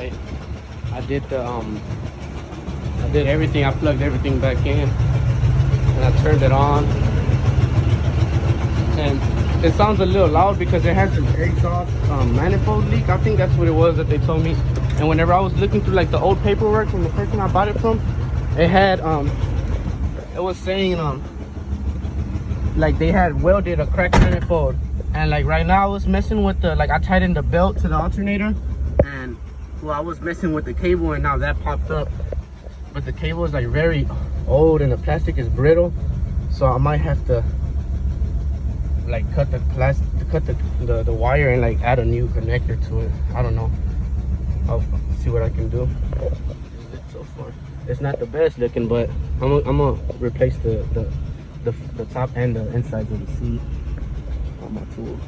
right. I did everything. I plugged everything back in and I turned it on. And it sounds a little loud because it has an exhaust manifold leak. I think that's what it was that they told me. And whenever I was looking through like the old paperwork from the person I bought it from, it had it was saying like they had welded a cracked manifold. And like right now I was messing with the, like I tightened the belt to the alternator, and well I was messing with the cable and now that popped up. But the cable is like very old and the plastic is brittle, so I might have to like cut the wire and like add a new connector to it. I don't know. I'll see what I can do. So far it's not the best looking, but I'm gonna replace the top and the insides of the seat on my tool.